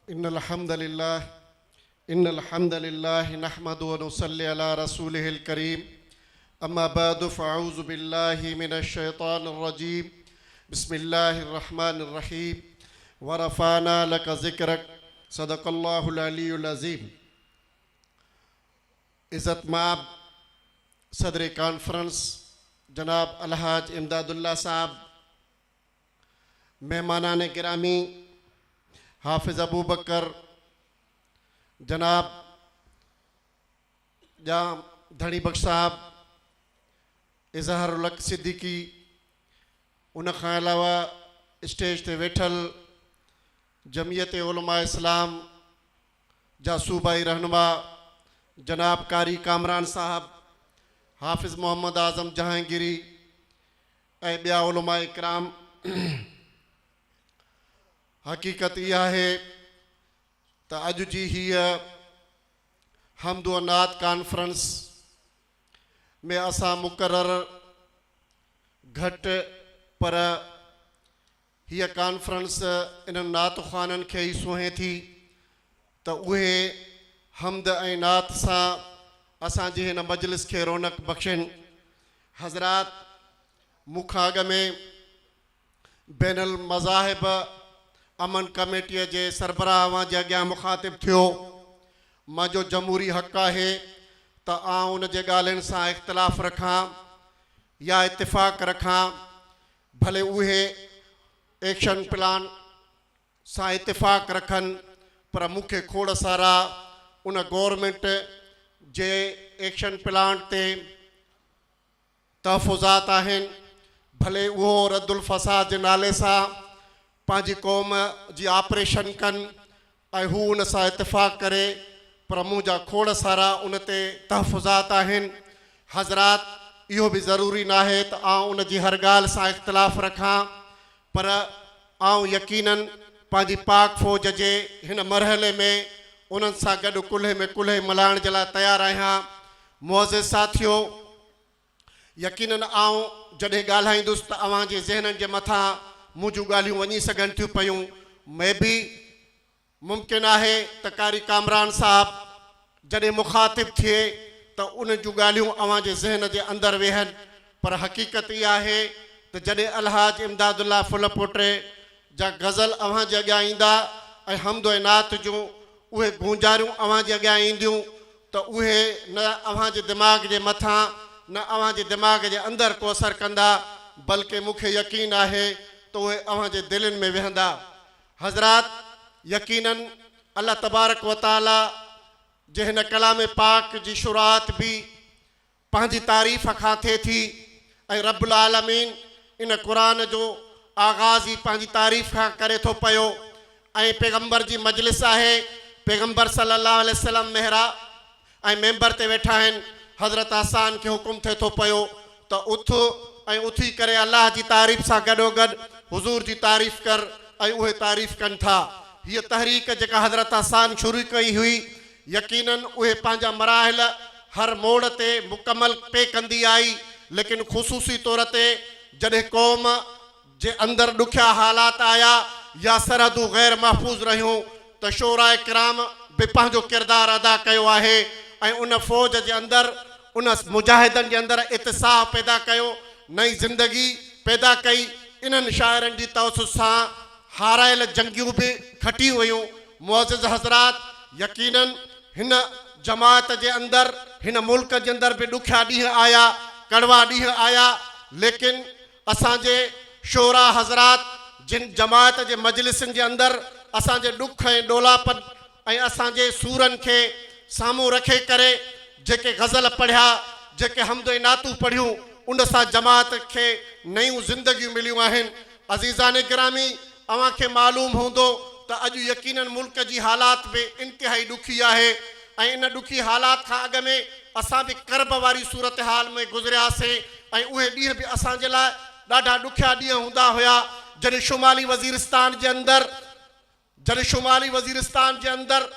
इन्नल हम्दलिल्लाह नहमदु व नुसल्ली अला रसूलिहिल करीम अम्मा बादु फ़अऊज़ु बिल्लाहि मिनश शैतानिर रजीम बिस्मिल्लाहिर रहमानिर रहीम व रफ़अना लका ज़िक्रक सदक़ल्लाहुल अलीयुल अज़ीम। इज़्ज़त माब सदर कॉन्फ्रेंस जनाब अलहाज इमदादुल्लाह साहब, मेहमानान गिरामी हाफिज़ अबू बकर, जनाब जाम धनी बख्श साहब, इज़हारुल हक़ सिद्दीकी, उन खां अलावा स्टेज ते वेठल जमियत उलमा इस्लाम जा सूबाई रहनुमा जनाब कारी कामरान साहब, हाफिज़ मोहम्मद आज़म जहांगीरी ऐं ॿिया उलमा इकराम। हक़ीक़त इहा है त अॼु जी हीअ हमद व नात कॉन्फ्रेंस में असां मुक़रर घटि पर हीअ कॉन्फ्रेंस इन्हनि नात ख़्वाननि खे ई सुहे थी त उहे हमद ऐं नात सां असांजी हिन मजलिस खे रौनक बख़्शनि। हज़रात, मूंखां अॻ में बैनुल मज़ाहिब अमन कमेटीअ जे सरबराह जे अॻियां मुखातिब थियो। मुंहिंजो जमहूरी हक़ आहे त आउं उन जे ॻाल्हियुनि सां इख़्तिलाफ़ रखां या इतिफ़ाक़ रखां, भले उहे एक्शन प्लान सां इतिफ़ाक़ रखनि, पर मूंखे खोड़ सारा उन गवर्नमेंट जे एक्शन प्लान ते तहफ़ुज़ात आहिनि। भले उहो रद्दुल फ़साद जे नाले सां पंहिंजी क़ौम जी ऑपरेशन कनि ऐं हू उन सां इतिफ़ाक़ करे, पर मुंहिंजा खोड़ सारा उन ते तहफ़ुज़ात आहिनि। हज़रात, इहो बि ज़रूरी न आहे त आउं उन जी हर ॻाल्हि सां इख़्तिलाफ़ रखां, पर आउं यकीनन पंहिंजी पाक फ़ौज जे हिन मरहले में उन्हनि सां गॾु कुल्हे में कुल्हे मिलाइण जे लाइ तयारु आहियां। मुअज़्ज़िज़ साथियो, यकीनन आउं जॾहिं ॻाल्हाईंदुसि त अव्हांजे ज़हननि जे मथां मुंहिंजूं ॻाल्हियूं वञी सघनि थियूं पियूं। मैं बि मुमकिन आहे त कारी कामरान साहब जॾहिं मुखातिब थिए त उन जूं ॻाल्हियूं अव्हांजे ज़हन जे अंदरि वेहनि, पर हक़ीक़त इहा आहे त जॾहिं अलहाज इमदादुल्लाह फुलपोटे जा गज़ल अव्हांजे अॻियां ईंदा ऐं हमद ऐं नात जूं उहे गूंजारियूं अव्हांजे अॻियां ईंदियूं त उहे न अव्हांजे दिमाग़ जे मथां न अव्हांजे दिमाग़ जे अंदरि को असरु कंदा, बल्कि मूंखे यकीन आहे त उहे अव्हांजे दिलनि में वेहंदा। हज़रात, यकीनन अल्लाह तबारक व ताला जे हिन कलाम पाक जी शुरूआत बि पंहिंजी तारीफ़ खां थिए थी ऐं रब्बुल आलमीन इन क़ुरान जो आगाज़ ई पंहिंजी तारीफ़ खां करे थो पियो ऐं पैगंबर जी मजलिस आहे। पैगंबर सल्लल्लाहु अलैहि वसल्लम मेहरा ऐं मेंबर ते वेठा आहिनि। हज़रत हसन खे हुकुम थिए थो पियो त उथ ऐं उथी करे अल्लाह जी तारीफ़ सां गॾोगॾु हुज़ूर जी तारीफ़ कर, ऐं उहे तारीफ़ कनि था। हीअ तहरीक जेका हज़रत हसन शुरू कई हुई, यकीनन उहे पंहिंजा मराहिल हर मोड़ ते मुकमल पे कंदी आई, लेकिन ख़ुसूसी तौर ते जॾहिं क़ौम जे अंदरि ॾुखिया हालात आया या सरहदूं ग़ैर महफ़ूज़ रहियूं त शोरा किराम बि पंहिंजो किरदारु अदा कयो आहे ऐं उन फ़ौज जे अंदरि उन मुजाहिदनि जे अंदरि इतिसाह पैदा कयो, नई ज़िंदगी पैदा कई। इन्हनि शाइरनि जी तवसुस सां हारायल जंगियूं बि खटी वियूं। मुअज़्ज़िज़ हज़रात, यकीनन हिन जमात जे अंदरि हिन मुल्क जे अंदरि बि ॾुखिया ॾींहं आया, कड़वा ॾींहं आया, लेकिन असांजे शोरा हज़रात जिन जमात जे मजलिसनि जे अंदरि असांजे ॾुख ऐं ॾोलापन ऐं असांजे सूरनि खे साम्हूं रखे करे जेके गज़ल पढ़िया, जेके हमद ऐं नातूं पढ़ियूं, उन सां जमात खे नयूं ज़िंदगियूं मिलियूं आहिनि। अज़ीज़ान गिरामी, अव्हांखे मालूम हूंदो त अॼु यकीनन मुल्क जी हालात बि इंतिहाई ॾुखी आहे ऐं इन ॾुखी हालात खां अॻ में असां बि करब वारी सूरत हाल में गुज़रियासीं ऐं उहे ॾींहं बि असांजे लाइ ॾाढा ॾुखिया ॾींहं हूंदा हुया। जॾहिं शुमाली वज़ीरिस्तान जे अंदरि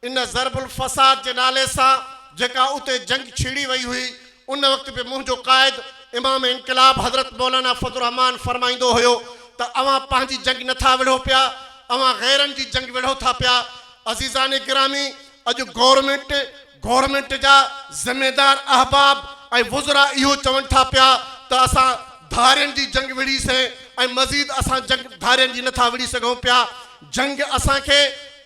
इन ज़रबुल फ़साद जे नाले सां जेका उते जंग छिड़ी वई हुई, उन वक़्त बि मुंहिंजो क़ाइद इमाम इनकलाब हज़रत मौलाना फज़लुर रहमान फरमाईंदो हुयो त अवां पंहिंजी जंग नथा विढ़ो पिया, अवां गैरन जी जंग विढ़ो था पिया। अज़ीज़ान गिरामी, अॼु गवर्नमेंट जा ज़िम्मेदार अहबाब ऐं वुज़रा इहो चवनि था पिया त असां धारियुनि जी जंग विढ़ीसीं ऐं मज़ीद असां जंग धारियुनि जी नथा विढ़ी सघूं पिया। जंग असांखे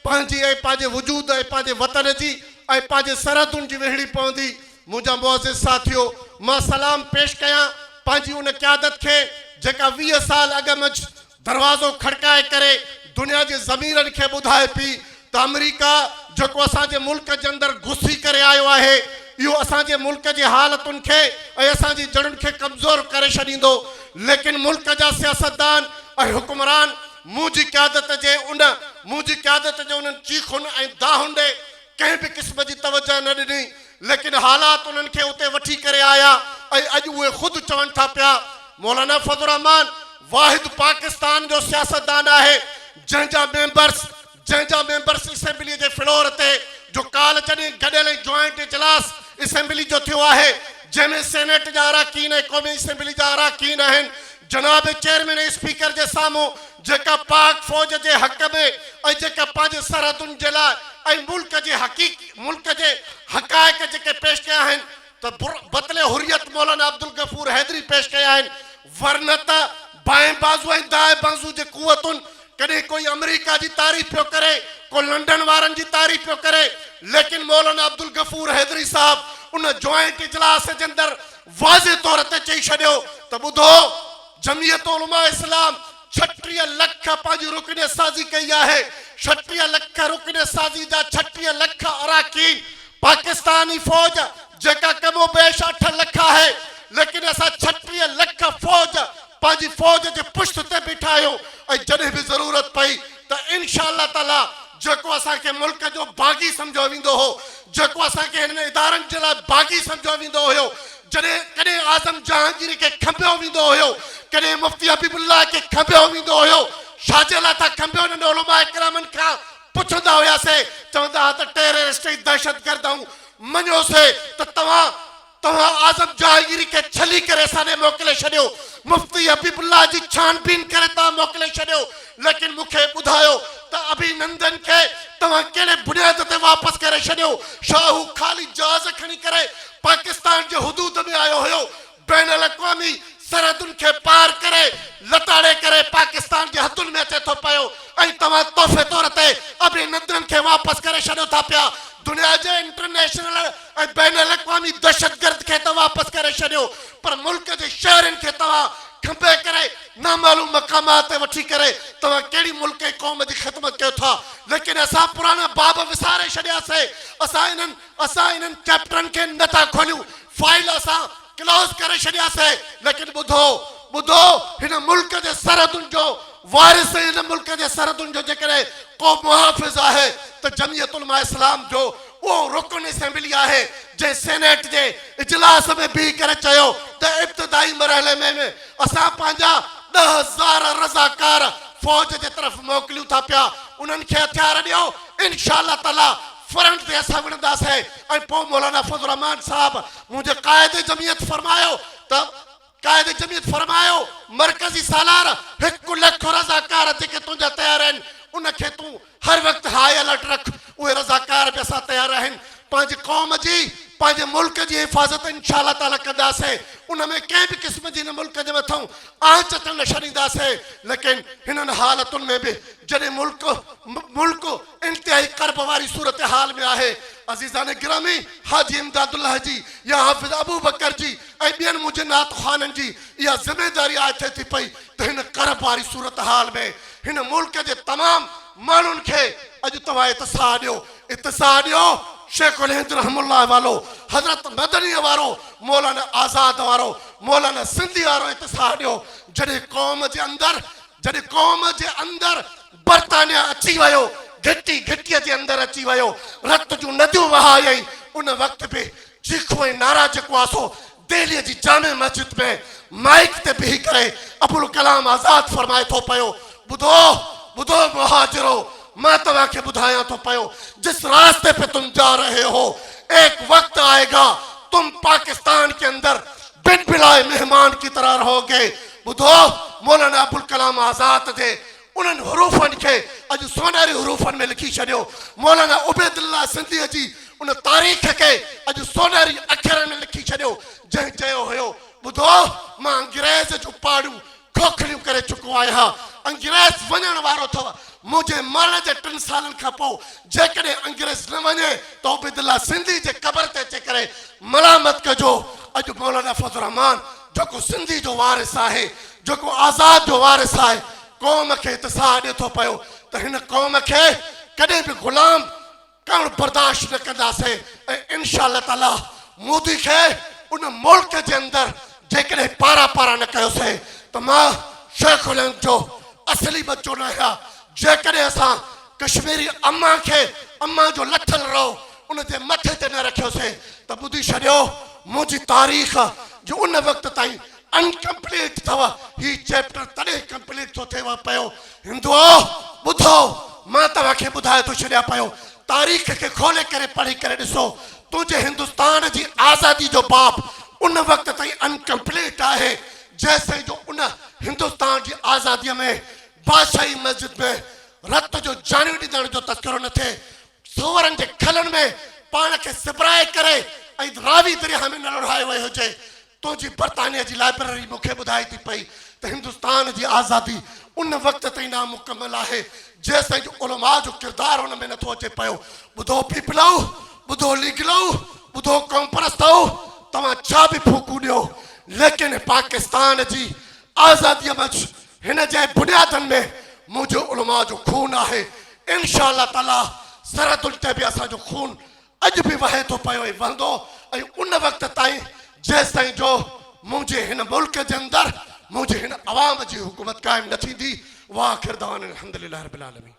पंहिंजे वजूद ऐं पंहिंजे वतन जी ऐं पंहिंजे सरहदुनि जी विढ़णी पवंदी। मुंहिंजा मुअज़्ज़िज़ साथियो, मां सलाम पेश कयां पंहिंजी उन क़यादत खे जेका 20 साल अॻु में दरवाज़ो खड़काए करे दुनिया जे ज़मीरनि खे ॿुधाए पई त अमेरिका जेको असांजे मुल्क जे अंदरि घुसी करे आयो आहे, इहो असांजे मुल्क जे हालतुनि खे ऐं असांजी जड़ुनि खे कमज़ोर करे छॾींदो। लेकिन मुल्क जा सियासतदान ऐं हुक्मरान मुंहिंजी क़यादत जे उन्हनि चीखुनि ऐं दाहुनि ॾे कंहिं बि क़िस्म जी तवजह न ॾिनी। लेकिन हालात उन्हनि खे उते वठी करे आया ऐं अॼु उहे ख़ुदि चवनि था पिया। मौलाना फज़लुर रहमान वाहिद पाकिस्तान जो सियासतदान आहे जंहिंजा मेंबर्स असेंबली जे फ्लोर ते जो काल जॾहिं गॾियल जॉइंट इजलास असेंबली जो थियो आहे, जंहिंमें सेनेट जा अराकीन ऐं क़ौमी असेंबली जा अराकीन आहिनि, जनाब चेयरमैन स्पीकर जे साम्हूं जेका पाक फ़ौज जे हक़ में ऐं जेका पंहिंजे सरहदुनि जे लाइ ऐं मुल्क जे हक़ाइक़ जेके पेश कया आहिनि त बतले हुरियत मौलाना अब्दुल गफूर हैदरी पेश कया आहिनि। वरन त बाएं बाज़ू ऐं दाएं बाज़ू जे कुवतुनि कॾहिं कोई अमेरिका जी तारीफ़ पियो करे, को लंडन वारनि जी तारीफ़ पियो करे, लेकिन मौलाना अब्दुल गफूर हैदरी साहब उन जॉइंट इजलास जे अंदरि वाज़े तौर ते चई छॾियो त ॿुधो, जमीयत उलमा इस्लाम 36 लख पंहिंजी रुकन साज़ी कई आहे। 36 लख रुकन साज़ी जा 36 लख अराकीन पाकिस्तानी फ़ौज जेका कमो बेश 8 लख आहे, लेकिन असां 36 लख फ़ौज पंहिंजी फ़ौज जे पुश्त ते बीठा आहियूं ऐं जॾहिं बि ज़रूरत पई त इंशाअल्लाह ताला जेको असांखे मुल्क जो बाग़ी सम्झो वेंदो हो, जेको असांखे हिन इदारनि जे लाइ बाग़ी सम्झो वेंदो हुयो, कॾहिं आज़म जहांगीर खे खंबियो वेंदो हुयो, कॾहिं मुफ्ती हबीबुल्लाह खे खंबियो वेंदो हुयो, छाजे लाइ था खंबियो वञनि? उलमा इकरामनि खां पुछंदा हुयासीं, चवंदा हुआ त टेररिस्ट ऐं दहशतगर्द ऐं मञोसीं त तव्हां आज़म जहांगीर खे छली करे असांखे मोकिले छॾियो, मुफ्ती हबीबुल्लाह जी छानबीन करे तव्हां मोकिले छॾियो। लेकिन मूंखे ॿुधायो त अभिनंदन खे तव्हां कहिड़े बुनियाद ते वापसि करे छॾियो? छा हू ख़ाली जहाज़ खणी करे पाकिस्तान जे हुदूद में आयो हुयो? बैन अल-अक़वामी सरहदुनि खे पार करे लताड़े करे पाकिस्तान जे हथुनि में अचे थो पियो ऐं तव्हां तोहफ़े तौर ते अभिनंदन खे वापसि करे छॾियो था पिया। दुनिया जे इंटरनेशनल ऐं बैन अल-अक़वामी दहशतगर्द खे त वापसि करे छॾियो, पर मुल्क जे शहरनि खे तव्हां खंबे करे नामालूम मक़ामात ते वठी करे तव्हां कहिड़ी मुल्क ऐं क़ौम जी ख़िदमत कयो था। लेकिन असां पुराणा बाब विसारे छॾियासीं। असां इन्हनि चैप्टरनि खे नथा खोलियूं, फाइल असां क्लोज़ करे छॾियासीं। लेकिन ॿुधो हिन मुल्क जे सरहदुनि जो वारिस, हिन मुल्क जे सरहदुनि जो जेकॾहिं को मुहाफ़िज़ आहे त जमीयत उलमा इस्लाम जो उहो रुकन असेंबली आहे, जंहिं सेनेट जे इजलास में बीह करे चयो त इब्तिदाई मरहले में असां पंहिंजा 10,000 रज़ाकार फ़ौज जे तरफ़ मोकिलियूं था पिया, उन्हनि खे हथियार ॾियो, इंशाअल्लाह ताला फ्रंट ते असां विढ़ंदासीं। ऐं पोइ मौलाना फज़लुर रहमान साहब मुंहिंजे क़ाइद जमीयत फरमायो मरकज़ी सालार 1 लख रज़ाकार जेके तुंहिंजा तयार आहिनि, उनखे तूं हर वक़्तु हाई अलर्ट रख। उहे रज़ाकार बि असां तयारु आहिनि, पंहिंजी क़ौम जी पंहिंजे मुल्क जी हिफ़ाज़त इंशाअल्लाह ताला कंदासीं। उन में कंहिं बि क़िस्म जी हिन मुल्क जे मथां आंच अचण न छॾींदासीं। लेकिन हिननि हालतुनि में बि जॾहिं मुल्क इंतिहाई कर्ब वारी सूरत हाल में आहे, अज़ीज़ान गिरामी, हाजी इमदादुल्लाह जी या हाफ़िज़ अबू बकर जी ऐं ॿियनि मुंहिंजे नात ख़ाननि जी इहा ज़िमेदारी आहे थिए थी पई त हिन कर्ब वारी सूरत हाल में हिन मुल्क जे तमामु माण्हुनि खे अॼु तव्हां इत्तिसाह ॾियो। शेखुल हिंद रहमुल्लाह वारो, हज़रत मदनी वारो, मौलाना आज़ाद वारो, मौलाना सिंधी वारो इत्तिसाह ॾियो। जॾहिं क़ौम जे अंदरि बरतानिया अची वियो, घिटीअ जे अंदरि अची वियो, रत जूं नदियूं वहायई, उन वक़्तु बि चीखो ऐं नारा जेको आहे सो दिल्लीअ जी जामे मस्जिद में माइक ते बीही करे अबुल कलाम आज़ाद फरमाए थो पियो, ॿुधो मुहाजिरो, मैं तुम्हें बुधाया तो पायो, जिस रास्ते पे तुम जा रहे हो एक वक्त आएगा तुम पाकिस्तान के अंदर बिन बिलाए मेहमान की तरह रहोगे। बुधो मौलाना अबुल कलाम आजाद थे उन्हनि हरूफ़नि खे अॼु सोनेरी हरूफ़नि में लिखी छॾियो। मौलाना उबैदुल्लाह सिंधीअ जी उन तारीख़ खे अॼु सोनेरी अखरनि में लिखी छॾियो, जंहिं चयो हुयो ॿुधो मां अंग्रेज़ जो पाड़ू खोखलियूं करे चुको आहियां, अंग्रेज़ वञण वारो अथव, मुंहिंजे मरण जे 3 सालनि खां पोइ जेकॾहिं अंग्रेज़ न वञे त उबैदुल्लाह सिंधी जे क़बर ते अची करे मलामत कजो। अॼु मौलाना फज़लुर रहमान जेको सिंधी जो वारिस आहे, जेको आज़ाद जो वारिस आहे, क़ौम खे इत्साह ॾिए थो पियो त हिन क़ौम खे कॾहिं बि ग़ुलाम करणु बर्दाश्त न कंदासीं। ऐं इंशा अल्लाह ताला मोदी खे उन मुल्क जे अंदरि जेकॾहिं पारा न कयोसीं त मां शेख उलम जो असली बच्चो न आहियां। जेकॾहिं असां कश्मीरी अम्मा खे अम्मा जो लथल रहो उन जे मथे ते न रखियोसीं त ॿुधी छॾियो मुंहिंजी तारीख़ जो उन वक़्त ताईं अनकम्पलीट अथव। ही चैप्टर तॾहिं कंप्लीट थो थिए पियो। हिंदुओ ॿुधो मां तव्हांखे ॿुधाए थो छॾियां पियो, तारीख़ खे खोले करे पढ़ी करे ॾिसो। तुंहिंजे हिंदुस्तान जी आज़ादी जो बाप उन वक़्त ताईं अनकम्पलीट आहे जैसे जो उन हिंदुस्तान जी आज़ादीअ में बादशाही मस्जिद में रत जो जानियूं ॾियण जो तस्करो न थिए, सूअरनि जे खलनि में पाण खे सिबराए करे ऐं रावी दरिया में न लुढ़ायो वियो हुजे। तुंहिंजी बर्तानिया जी लाइब्रेरी मूंखे ॿुधाए थी पई त हिंदुस्तान जी आज़ादी उन वक़्त ताईं नामुकमल आहे जेसिताईं जो उलमा जो किरदारु हुन में नथो अचे पियो। ॿुधो पीपलो, ॿुधो लीगलो, ॿुधो कौम परस्तो, तव्हां छा बि फूकू ॾियो, लेकिन पाकिस्तान जी आज़ादीअ में हिन जे बुनियादनि में मुंहिंजो उलमा जो खून आहे। इंशा अल्लाह ताला सरहदुनि ते बि असांजो खून अॼु बि वहे थो पियो ऐं वहंदो। ऐं उन वक़्त ताईं जेसिताईं जो मुंहिंजे हिन मुल्क जे अंदरि मुंहिंजे हिन अवाम जी हुकूमत क़ाइमु न थींदी। वाह आख़िर दवान अल्हम्दुलिल्लाह रब्बिल आलमीन।